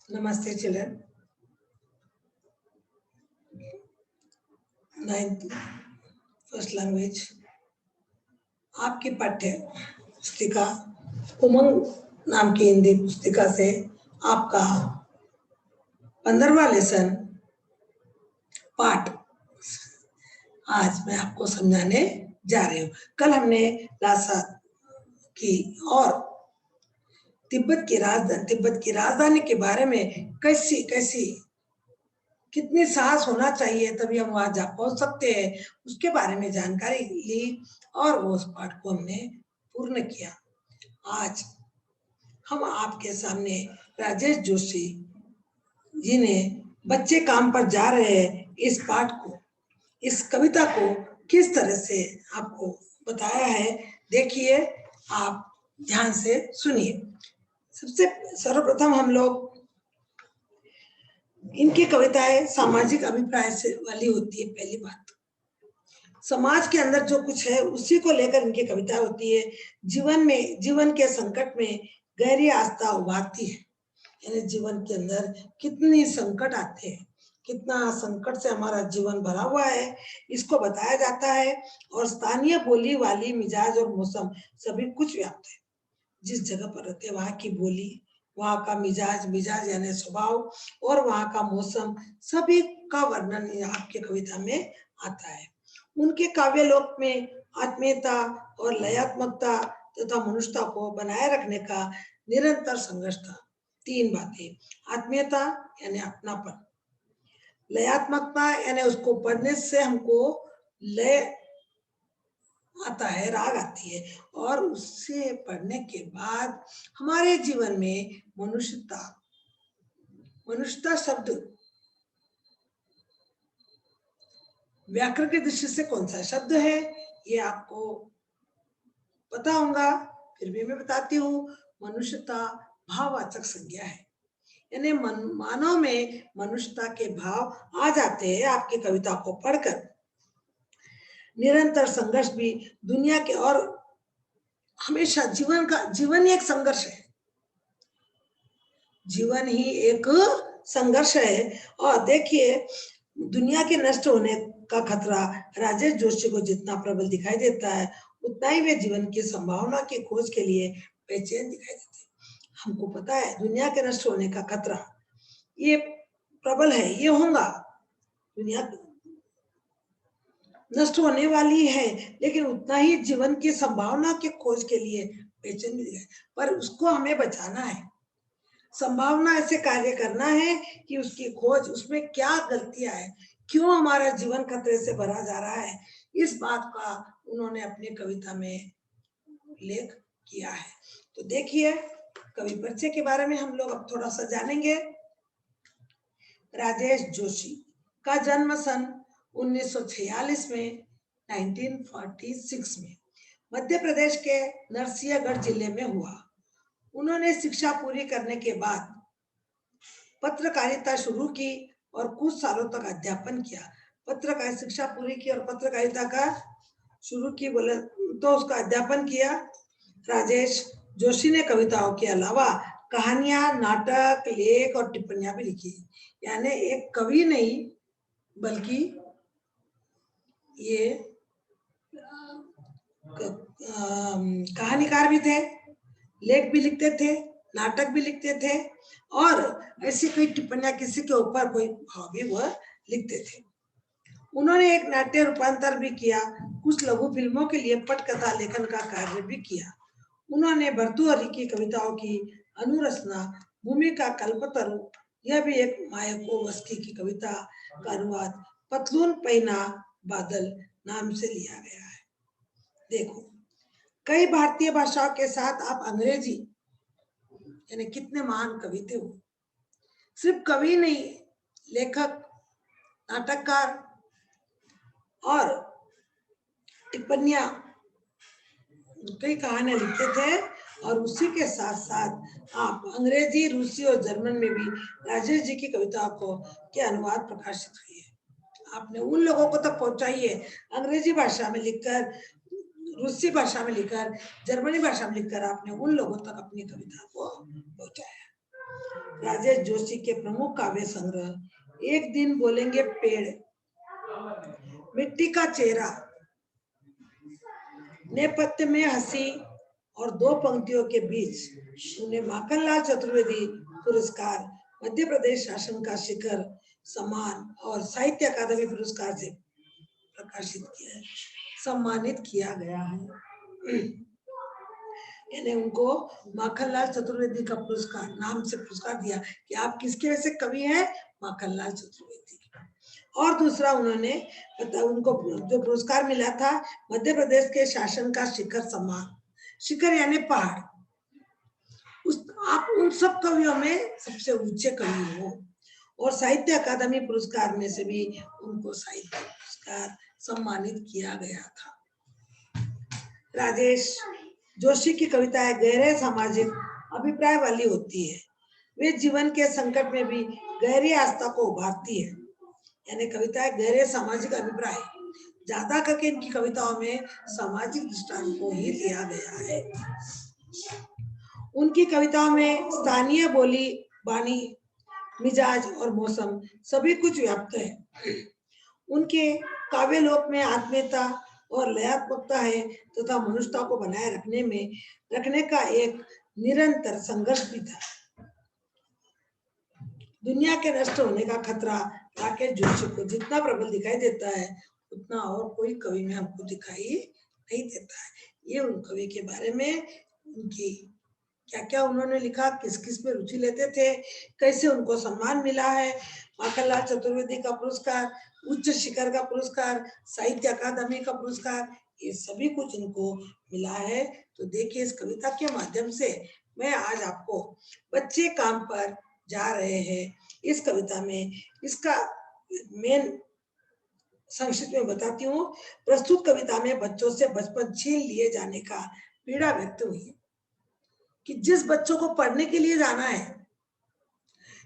Namaste children. Ninth first language. आपकी पाठ्य पुस्तिका उमंग नाम की हिंदी पुस्तिका से आपका 15वां लेसन पाठ आज मैं आपको समझाने जा रही हूँ। कल हमने लासा की और तिब्बत की राजधानी के बारे में कैसी कितनी साहस होना चाहिए तभी हम वहां जा पहुंच सकते हैं, उसके बारे में जानकारी ली और वो उस पाठ को हमने पूर्ण किया। आज हम आपके सामने राजेश जोशी जी ने बच्चे काम पर जा रहे हैं इस पाठ को, इस कविता को किस तरह से आपको बताया है, देखिए, आप ध्यान से सुनिए। सबसे सर्वप्रथम हम लोग इनकी कविताएं सामाजिक अभिप्राय से वाली होती है। पहली बात, समाज के अंदर जो कुछ है उसी को लेकर इनकी कविता होती है। जीवन के संकट में गहरी आस्था उभारती है। यानी जीवन के अंदर कितनी संकट आते हैं, कितना संकट से हमारा जीवन भरा हुआ है, इसको बताया जाता है। और स्थानीय बोली वाली मिजाज और मौसम सभी कुछ व्याप्त है। जिस जगह पर रहते हैं वहां की बोली, वहां का मिजाज यानी स्वभाव और वहां का मौसम, सभी का वर्णन आपके कविता में आता है। उनके काव्यलोक में आत्मीयता और लयात्मकता तथा मनुष्यता को बनाए रखने का निरंतर संघर्ष था। तीन बातें, आत्मीयता यानी अपनापन, लयात्मकता यानी उसको पढ़ने से हमको लय आता है, राग आती है, और उससे पढ़ने के बाद हमारे जीवन में मनुष्यता शब्द व्याकरण की दृष्टि से कौन सा शब्द है ये आपको पता होगा, फिर भी मैं बताती हूँ। मनुष्यता भाववाचक संज्ञा है, यानी मानव में मनुष्यता के भाव आ जाते हैं आपकी कविता को पढ़कर। निरंतर संघर्ष भी दुनिया के, और हमेशा जीवन ही एक संघर्ष है, जीवन ही एक संघर्ष है। और देखिए, दुनिया के नष्ट होने का खतरा राजेश जोशी को जितना प्रबल दिखाई देता है, उतना ही वे जीवन की संभावना की खोज के लिए बेचैन दिखाई देते हैं। हमको पता है दुनिया के नष्ट होने का खतरा ये प्रबल है, ये होगा, दुनिया नष्ट होने वाली है, लेकिन उतना ही जीवन की संभावना की खोज के लिए बेचैन है। पर उसको हमें बचाना है, संभावना ऐसे कार्य करना है कि उसकी खोज, उसमें क्या गलतियां है, क्यों हमारा जीवन खतरे से भरा जा रहा है, इस बात का उन्होंने अपनी कविता में उल्लेख किया है। तो देखिए, कवि परिचय के बारे में हम लोग अब थोड़ा सा जानेंगे। राजेश जोशी का जन्म सन 1946 में 1946 में मध्य प्रदेश के नरसिंहगढ़ जिले में हुआ। उन्होंने शिक्षा पूरी करने के बाद पत्रकारिता शुरू की और कुछ सालों तक अध्यापन किया। पत्रकार शिक्षा पूरी की और पत्रकारिता का शुरू की बोले तो उसका अध्यापन किया। राजेश जोशी ने कविताओं के अलावा कहानियां, नाटक, लेख और टिप्पणियां भी लिखी। यानी एक कवि नहीं बल्कि ये कहानीकार भी थे, लेख भी लिखते थे, नाटक भी लिखते थे, और ऐसी कोई टिप्पणियां किसी के ऊपर कोई भाव भी वह लिखते थे। उन्होंने एक नाट्य रूपांतर भी किया, कुछ लघु फिल्मों के लिए पटकथा लेखन का कार्य भी किया। उन्होंने भर्तृहरि की कविताओं की अनुरचना भूमिका कल्पतरु, यह भी एक मायाकोवस्की की कविता का अनुवाद पतलून पैना बादल नाम से लिया गया है। देखो, कई भारतीय भाषाओं के साथ आप अंग्रेजी, यानी कितने महान कवि थे वो, सिर्फ कवि नहीं, लेखक, नाटककार और टिप्पणियां, कई कहानियां लिखते थे। और उसी के साथ साथ आप अंग्रेजी, रूसी और जर्मन में भी राजेश जी की कविताओं को के अनुवाद प्रकाशित हुए हैं। आपने उन लोगों को तक पहुंचाइए, अंग्रेजी भाषा में लिखकर, रूसी भाषा में लिखकर, जर्मनी भाषा में लिखकर आपने उन लोगों तक अपनी कविता को पहुंचाया। राजेश जोशी के प्रमुख काव्य संग्रह, एक दिन बोलेंगे पेड़, मिट्टी का चेहरा, नेपथ्य में हंसी और दो पंक्तियों के बीच उन्हें माखनलाल चतुर्वेदी पुरस्कार, मध्य प्रदेश शासन का शिखर सम्मान और साहित्य अकादमी पुरस्कार से प्रकाशित किया है, सम्मानित किया गया है। यानी उनको माखनलाल चतुर्वेदी का पुरस्कार, नाम से पुरस्कार दिया कि आप किसके वैसे कवि हैं, माखनलाल चतुर्वेदी। और दूसरा उन्होंने उनको जो पुरस्कार मिला था मध्य प्रदेश के शासन का शिखर सम्मान, शिखर यानी पहाड़, उस आप उन सब कवियों में सबसे ऊंचे कवि हो। और साहित्य अकादमी पुरस्कार में से भी उनको साहित्य पुरस्कार सम्मानित किया गया था। राजेश जोशी की कविताएं गहरे सामाजिक अभिप्राय वाली होती है, वे जीवन के संकट में भी गहरी आस्था को उभारती है। यानी कविताएं गहरे सामाजिक अभिप्राय, ज्यादा करके इनकी कविताओं में सामाजिक दृष्टांत को ही लिया गया है। उनकी कविताओं में स्थानीय बोली, वाणी, मिजाज और मौसम सभी कुछ व्याप्त है। उनके काव्य लोक में आत्मीयता और लयात्मकता है तथा मनुष्यता को बनाए रखने का एक निरंतर संघर्ष भी था। दुनिया के नष्ट होने का खतरा राकेश जोशी को जितना प्रबल दिखाई देता है उतना और कोई कवि में हमको दिखाई नहीं देता है। ये उन कवि के बारे में, उनकी क्या क्या उन्होंने लिखा, किस किस में रुचि लेते थे, कैसे उनको सम्मान मिला है, माखनलाल चतुर्वेदी का पुरस्कार, उच्च शिखर का पुरस्कार, साहित्य अकादमी का पुरस्कार, ये सभी कुछ इनको मिला है। तो देखिए इस कविता के माध्यम से मैं आज आपको बच्चे काम पर जा रहे हैं, इस कविता में इसका मेन संक्षिप्त में बताती हूँ। प्रस्तुत कविता में बच्चों से बचपन छीन लिए जाने का पीड़ा व्यक्त हुई है कि जिस बच्चों को पढ़ने के लिए जाना है,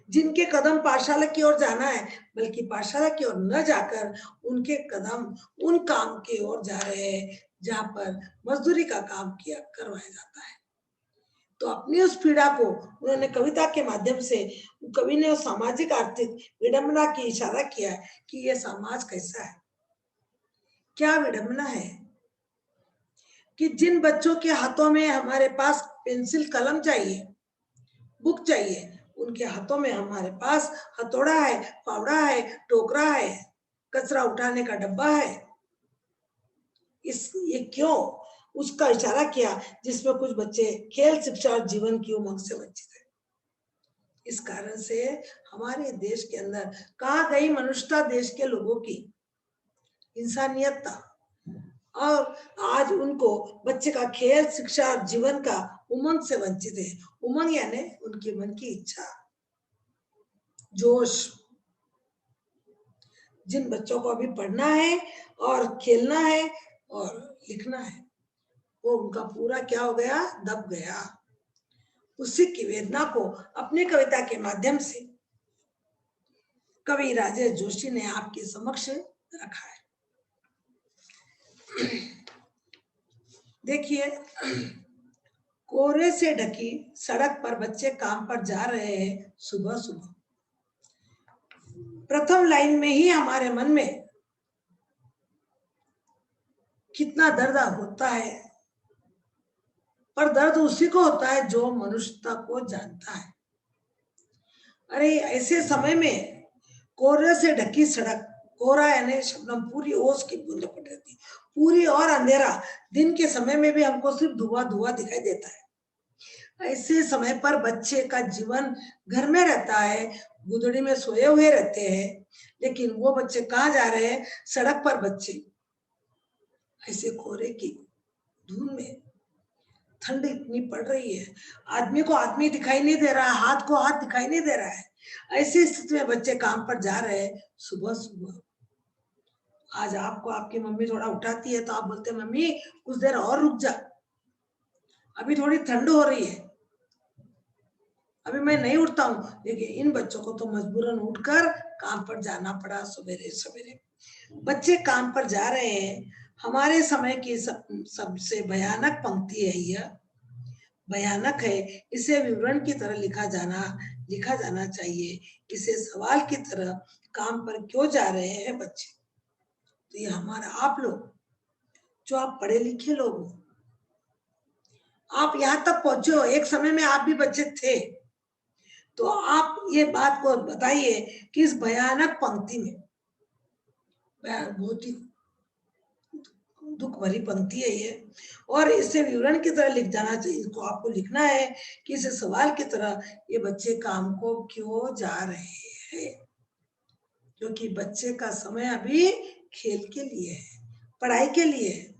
जिनके कदम पाठशाला की ओर जाना है, बल्कि पाठशाला की ओर न जाकर उनके कदम उन काम की ओर जा रहे हैं जहां पर मजदूरी का काम किया करवाया जाता है। तो अपनी उस पीड़ा को उन्होंने कविता के माध्यम से, कवि ने सामाजिक आर्थिक विडंबना की इशारा किया कि यह समाज कैसा है, क्या विडंबना है कि जिन बच्चों के हाथों में हमारे पास पेंसिल कलम चाहिए, बुक चाहिए, उनके हाथों में हमारे पास हथौड़ा है, फावड़ा है, टोकरा है, कचरा उठाने का डब्बा है। ये क्यों? उसका इशारा किया जिसमें कुछ बच्चे खेल, शिक्षा और जीवन की उमंग से वंचित है। इस कारण से हमारे देश के अंदर कहाँ गई मनुष्यता, देश के लोगों की इंसानियतता, और आज उनको बच्चे का खेल, शिक्षा और जीवन का उमंग से वंचित है। उमंग यानी उनके मन की इच्छा, जोश। जिन बच्चों को अभी पढ़ना है और खेलना है और लिखना है, वो उनका पूरा क्या हो गया, दब गया। उसी की वेदना को अपनी कविता के माध्यम से कवि राजेश जोशी ने आपके समक्ष रखा है। देखिए, कोहरे से ढकी सड़क पर बच्चे काम पर जा रहे हैं सुबह सुबह। प्रथम लाइन में ही हमारे मन में कितना दर्द होता है, पर दर्द उसी को होता है जो मनुष्यता को जानता है। अरे ऐसे समय में कोहरे से ढकी सड़क, कोहरा यानी शबनम, पूरी ओस की बूंद पड़ रहती, पूरी और अंधेरा, दिन के समय में भी हमको सिर्फ धुआं धुआं दिखाई देता है। ऐसे समय पर बच्चे का जीवन घर में रहता है, गुदड़ी में सोए हुए रहते हैं, लेकिन वो बच्चे कहाँ जा रहे हैं, सड़क पर बच्चे ऐसे कोहरे की धूल में, ठंड इतनी पड़ रही है, आदमी को आदमी दिखाई नहीं दे रहा है, हाथ को हाथ दिखाई नहीं दे रहा है। ऐसी स्थिति में बच्चे काम पर जा रहे हैं सुबह सुबह। आज आपको आपकी मम्मी थोड़ा उठाती है तो आप बोलते हैं मम्मी कुछ देर और रुक जा, अभी थोड़ी ठंड हो रही है, अभी मैं नहीं उठता हूँ। लेकिन इन बच्चों को तो मजबूरन उठकर काम पर जाना पड़ा सवेरे सवेरे। बच्चे काम पर जा रहे हैं। हमारे समय की सबसे भयानक पंक्ति है यह, भयानक है, इसे विवरण की तरह लिखा जाना चाहिए। इसे सवाल की तरह काम पर क्यों जा रहे हैं बच्चे। तो ये हमारा आप लोग, जो आप पढ़े लिखे लोग हो, आप यहाँ तक पहुंचे हो, एक समय में आप भी बच्चे थे, तो आप ये बात को बताइए कि इस भयानक पंक्ति में, बहुत ही दुख भरी पंक्ति है ये, और इसे विवरण की तरह लिख जाना चाहिए। इसको आपको लिखना है कि इसे सवाल की तरह ये बच्चे काम को क्यों जा रहे हैं, क्योंकि बच्चे का समय अभी खेल के लिए है, पढ़ाई के लिए है,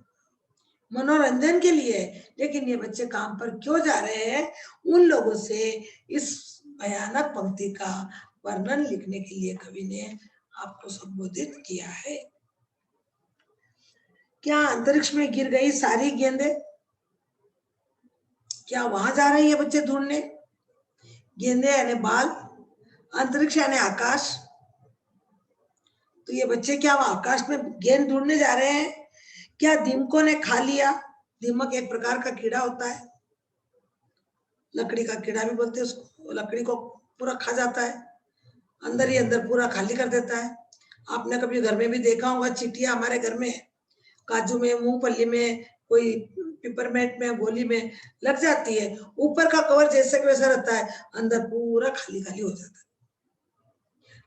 मनोरंजन के लिए है, लेकिन ये बच्चे काम पर क्यों जा रहे हैं, उन लोगों से इस भयानक पंक्ति का वर्णन लिखने के लिए कवि ने आपको संबोधित किया है। क्या अंतरिक्ष में गिर गई सारी गेंदें, क्या वहां जा रही है बच्चे ढूंढने। गेंदे यानी बाल, अंतरिक्ष यानी आकाश, तो ये बच्चे क्या वहां आकाश में गेंद ढूंढने जा रहे हैं। क्या दीमकों ने खा लिया, दीमक एक प्रकार का कीड़ा होता है, लकड़ी का कीड़ा भी बोलते हैं उसको, लकड़ी को पूरा खा जाता है, अंदर ही अंदर पूरा खाली कर देता है। आपने कभी घर में भी देखा होगा, चींटियां हमारे घर में काजू में, मूंगफली में, कोई पिपरमेंट में, गोली में लग जाती है, ऊपर का कवर जैसे वैसा रहता है, अंदर पूरा खाली खाली हो जाता है।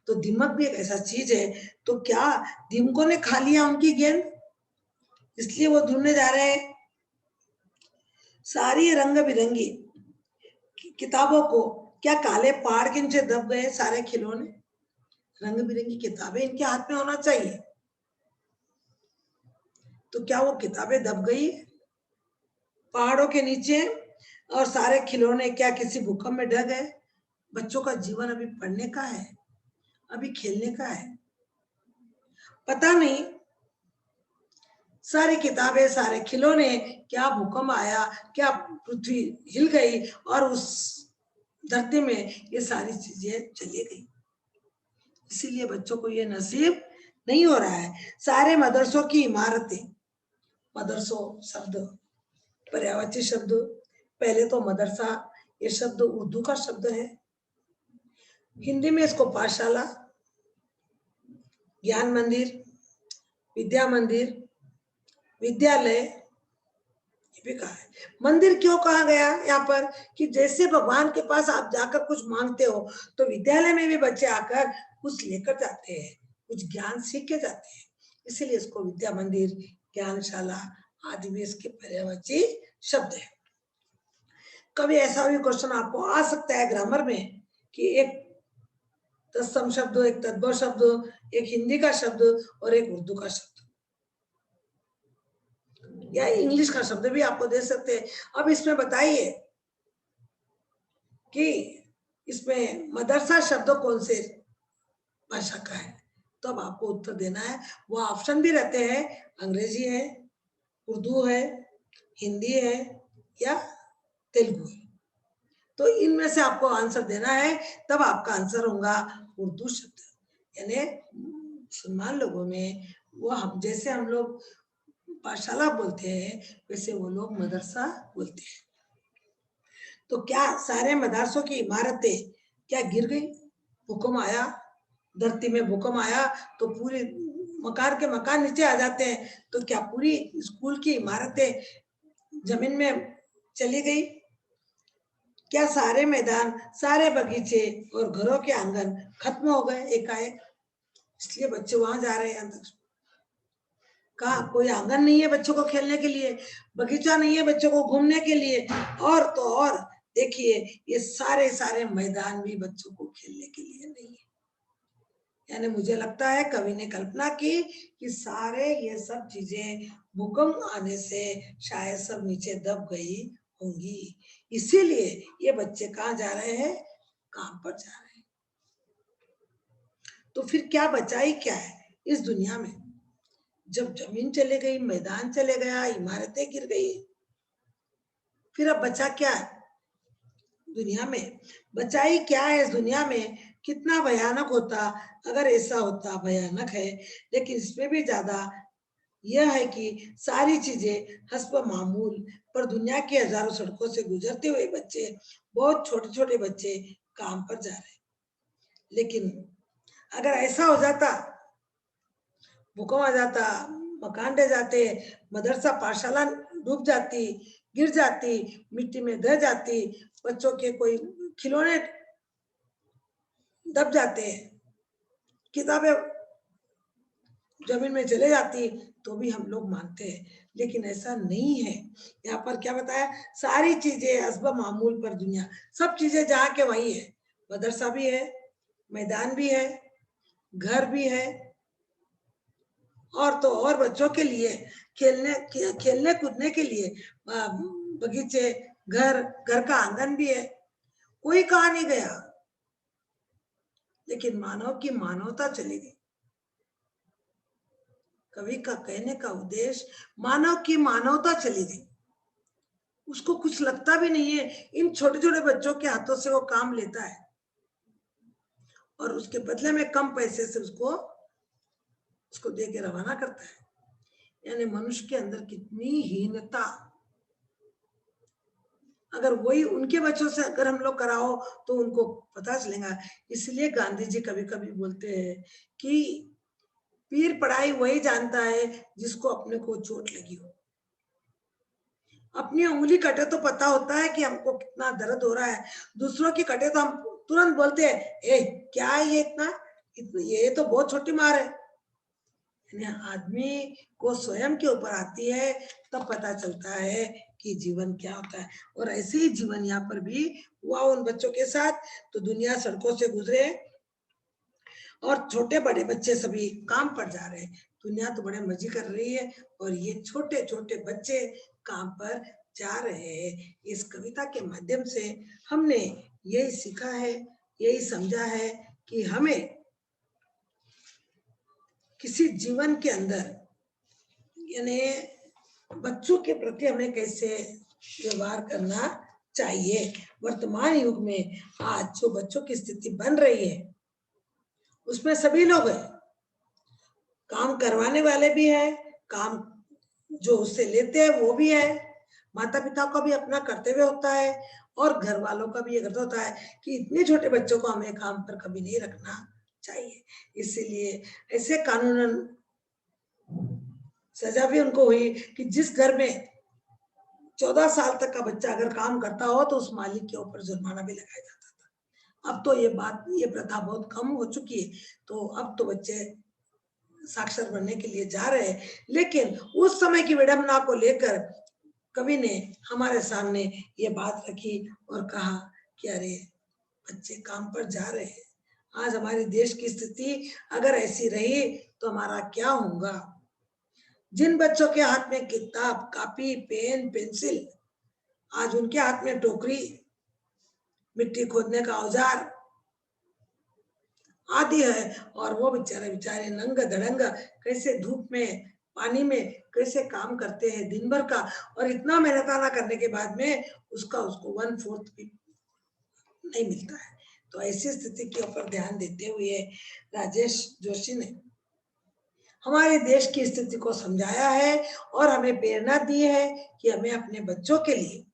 तो दीमक भी एक ऐसा चीज है। तो क्या दीमकों ने खा लिया उनकी गेंद, इसलिए वो ढूंढने जा रहे हैं। सारी रंग बिरंगी किताबों को क्या काले पहाड़ के नीचे दब गए सारे खिलौने। रंग बिरंगी किताबें इनके हाथ में होना चाहिए, तो क्या वो किताबें दब गई पहाड़ों के नीचे, और सारे खिलौने क्या किसी भूकंप में ढह गए। बच्चों का जीवन अभी पढ़ने का है, अभी खेलने का है, पता नहीं सारी किताबें, सारे खिलौने, क्या भूकंप आया, क्या पृथ्वी हिल गई और उस धरती में ये सारी चीजें चली गई। इसीलिए बच्चों को ये नसीब नहीं हो रहा है। सारे मदरसों की इमारतें, मदरसों शब्द पर्यायवाची शब्द, पहले तो मदरसा ये शब्द उर्दू का शब्द है, हिंदी में इसको पाठशाला, ज्ञान मंदिर, विद्या मंदिर, विद्यालय ये भी कहा है। मंदिर क्यों कहा गया यहाँ पर, कि जैसे भगवान के पास आप जाकर कुछ मांगते हो, तो विद्यालय में भी बच्चे आकर कुछ लेकर जाते हैं, कुछ ज्ञान सीख के जाते हैं, इसीलिए इसको विद्या मंदिर, ज्ञानशाला आदि भी इसके पर्यायवाची शब्द है। कभी ऐसा भी क्वेश्चन आपको आ सकता है ग्रामर में कि एक तत्सम शब्द, एक तद्भव शब्द, एक हिंदी का शब्द और एक उर्दू का शब्द, या इंग्लिश का शब्द भी आपको दे सकते हैं। अब इसमें बताइए कि इसमें मदरसा शब्द कौन से भाषा का है, तो अब आपको उत्तर देना है। वो ऑप्शन भी रहते हैं, अंग्रेजी है, उर्दू है, हिंदी है या तेलुगु है, तो इनमें से आपको आंसर देना है। तब आपका आंसर होगा उर्दू शब्द, यानी मुसलमान लोगों में वो हम जैसे हम लोग पाठशाला बोलते हैं, वैसे वो लोग मदरसा बोलते हैं। तो क्या सारे मदरसों की इमारतें क्या गिर गई, भूकंप आया, धरती में भूकंप आया तो पूरे मकान के मकान नीचे आ जाते हैं, तो क्या पूरी स्कूल की इमारतें जमीन में चली गई। क्या सारे मैदान, सारे बगीचे और घरों के आंगन खत्म हो गए एकाएक, इसलिए बच्चे वहां जा रहे हैं अंदर। कहा कोई आंगन नहीं है बच्चों को खेलने के लिए, बगीचा नहीं है बच्चों को घूमने के लिए, और तो और देखिए ये सारे सारे मैदान भी बच्चों को खेलने के लिए नहीं है। यानी मुझे लगता है कवि ने कल्पना की कि सारे ये सब चीजें भूकंप आने से शायद सब नीचे दब गई होंगी, इसीलिए ये बच्चे कहाँ जा रहे हैं, काम पर जा रहे हैं। तो फिर क्या बचा ही क्या है इस दुनिया में, जब जमीन चले गई, मैदान चले गया, इमारतें गिर गई, फिर अब बचा क्या है दुनिया में, बचा ही क्या है इस दुनिया में। कितना भयानक होता अगर ऐसा होता, भयानक है, लेकिन इसमें भी ज्यादा यह है कि सारी चीजें हस्ब मामूल पर दुनिया की हजारों सड़कों से गुजरते हुए बच्चे, बहुत छोटे छोटे बच्चे काम पर जा रहे। लेकिन अगर ऐसा हो जाता, भूकंप आ जाता, मकान ढह जाते, मदरसा पाठशाला डूब जाती, गिर जाती, मिट्टी में दह जाती, बच्चों के कोई खिलौने दब जाते, किताबें जमीन में चले जाती, तो भी हम लोग मानते हैं। लेकिन ऐसा नहीं है। यहाँ पर क्या बताया, सारी चीजें असबाब मामूल पर दुनिया, सब चीजें जहाँ के वही है। मदरसा भी है, मैदान भी है, घर भी है, और तो और बच्चों के लिए खेलने कूदने के लिए बगीचे, घर का आंगन भी है। कोई कहा नहीं गया, लेकिन मानव की मानवता चली गई। कवि का कहने का उद्देश्य, मानव की मानवता चली गई। उसको कुछ लगता भी नहीं है, इन छोटे छोटे बच्चों के हाथों से वो काम लेता है और उसके बदले में कम पैसे से उसको दे के रवाना करता है। यानी मनुष्य के अंदर कितनी हीनता। अगर वही उनके बच्चों से अगर हम लोग कराओ तो उनको पता चलेगा। इसलिए गांधी जी कभी कभी बोलते हैं कि पीर पढ़ाई वही जानता है जिसको अपने को चोट लगी हो। अपनी उंगली कटे तो पता होता है कि हमको कितना दर्द हो रहा है, दूसरों की कटे तो हम तुरंत बोलते हैं, ए क्या है ये इतना, ये तो बहुत छोटी मार है। आदमी को स्वयं के ऊपर आती है तब पता चलता है कि जीवन क्या होता है। और ऐसे ही जीवन यहाँ पर भी हुआ उन बच्चों के साथ। तो दुनिया सड़कों से गुजरे और छोटे बड़े बच्चे सभी काम पर जा रहे हैं। दुनिया तो बड़े मजे कर रही है और ये छोटे छोटे बच्चे काम पर जा रहे हैं। इस कविता के माध्यम से हमने यही सीखा है, यही समझा है कि हमें किसी जीवन के अंदर यानी बच्चों के प्रति हमें कैसे व्यवहार करना चाहिए। वर्तमान युग में आज जो बच्चों की स्थिति बन रही है उसमें सभी लोग हैं, काम करवाने वाले भी हैं, काम जो उससे लेते हैं वो भी है, माता पिता का भी अपना कर्तव्य होता है और घर वालों का भी ये कर्तव्य होता है कि इतने छोटे बच्चों को हमें काम पर कभी नहीं रखना चाहिए। इसीलिए ऐसे कानूनन सजा भी उनको हुई कि जिस घर में 14 साल तक का बच्चा अगर काम करता हो तो उस मालिक के ऊपर जुर्माना भी लगाया जाता था। अब तो ये प्रथा बहुत कम हो चुकी है। तो अब तो बच्चे साक्षर बनने के लिए जा रहे हैं। लेकिन उस समय की विडंबना को लेकर कवि ने हमारे सामने ये बात रखी और कहा कि अरे बच्चे काम पर जा रहे हैं। आज हमारे देश की स्थिति अगर ऐसी रही तो हमारा क्या होगा। जिन बच्चों के हाथ में किताब, कापी, पेन, पेंसिल, आज उनके हाथ में टोकरी, मिट्टी खोदने का औजार आदि है और वो बेचारे नंग धड़ंग कैसे धूप में पानी में कैसे काम करते हैं दिन भर का, और इतना मेहनताना करने के बाद में उसको 1/4 भी नहीं मिलता है। तो ऐसी स्थिति के ऊपर ध्यान देते हुए राजेश जोशी ने हमारे देश की स्थिति को समझाया है और हमें प्रेरणा दी है कि हमें अपने बच्चों के लिए,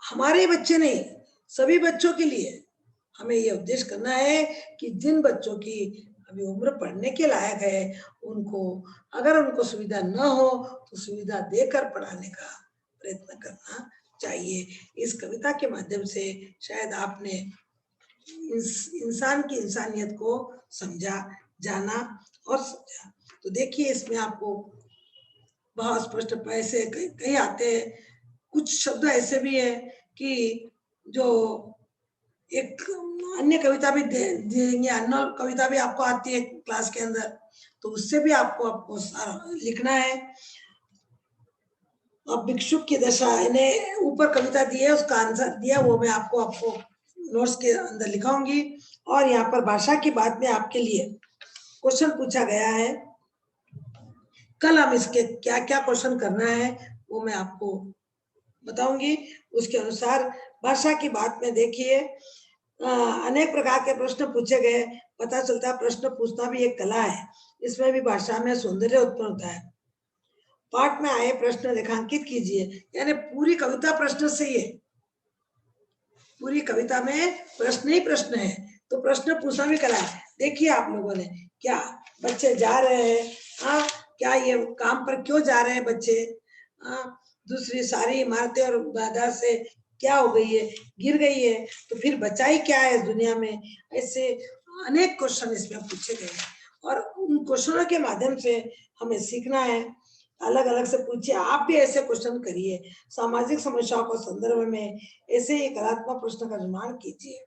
हमारे बच्चे नहीं सभी बच्चों के लिए हमें यह उद्देश्य करना है कि जिन बच्चों की अभी उम्र पढ़ने के लायक है उनको अगर उनको सुविधा न हो तो सुविधा देकर पढ़ाने का प्रयत्न करना चाहिए। इस कविता के माध्यम से शायद आपने इंसान की इंसानियत को समझा, जाना और समझा। तो देखिए इसमें आपको बहुत स्पष्ट पैसे कहीं आते हैं। कुछ शब्द ऐसे भी है कि जो एक अन्य कविता भी देंगे, अन्य कविता भी आपको आती है क्लास के अंदर, तो उससे भी आपको लिखना है। अब भिक्षुक की दशा इन्हें ऊपर कविता दी है उसका आंसर दिया, वो मैं आपको नोट्स के अंदर लिखाऊंगी। और यहाँ पर भाषा की बात में आपके लिए क्वेश्चन पूछा गया है। कल हम इसके क्या क्या क्वेश्चन करना है वो मैं आपको बताऊंगी। उसके अनुसार भाषा की बात में देखिए अनेक प्रकार के प्रश्न पूछे गए। पता चलता है प्रश्न पूछना भी एक कला है, इसमें भी भाषा में सौंदर्य उत्पन्न होता है। पाठ में आए प्रश्न रेखांकित कीजिए, यानी पूरी कविता प्रश्न से ही है, पूरी कविता में प्रश्न ही प्रश्न है, तो प्रश्न पूछना भी करा है। देखिए आप लोगों ने, क्या बच्चे जा रहे हैं, हाँ क्या ये काम पर क्यों जा रहे हैं बच्चे, हाँ दूसरी सारी इमारतें और बाधा से क्या हो गई है, गिर गई है, तो फिर बचाई क्या है इस दुनिया में। ऐसे अनेक क्वेश्चन इसमें पूछे गए हैं और उन क्वेश्चनों के माध्यम से हमें सीखना है। अलग अलग से पूछिए, आप भी ऐसे क्वेश्चन करिए, सामाजिक समस्याओं को संदर्भ में ऐसे ही कलात्मक प्रश्न का निर्माण कीजिए।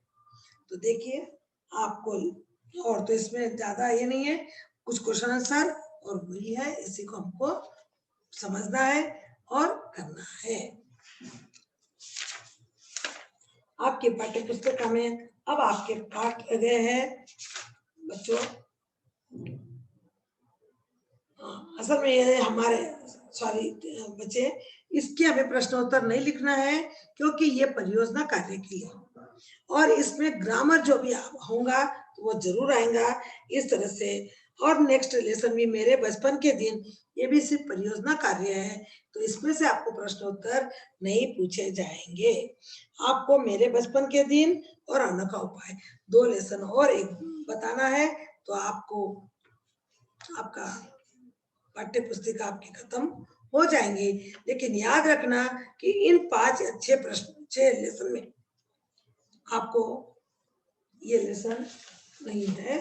तो देखिए आपको, और तो इसमें ज्यादा ये नहीं है, कुछ क्वेश्चन आंसर और वही है, इसी को हमको समझना है और करना है। आपके पाठ्य पुस्तक में अब आपके पाठ गए हैं बच्चों। असल में ये हमारे सॉरी बच्चे, इसके हमें प्रश्नोत्तर नहीं लिखना है क्योंकि ये परियोजना कार्य के लिए, और इसमें ग्रामर जो भी होगा तो वो जरूर आएगा इस तरह से। और नेक्स्ट लेसन भी मेरे बचपन के दिन, ये भी सिर्फ परियोजना कार्य है, तो इसमें से आपको प्रश्नोत्तर नहीं पूछे जाएंगे। आपको मेरे बचपन के दिन और अनोखा उपाय 2 लेसन और एक बताना है, तो आपको आपका पाठ्य पुस्तिका आपकी खत्म हो जाएंगी। लेकिन याद रखना कि इन 5 अच्छे प्रश्न 6 लेसन में आपको ये लेसन नहीं है।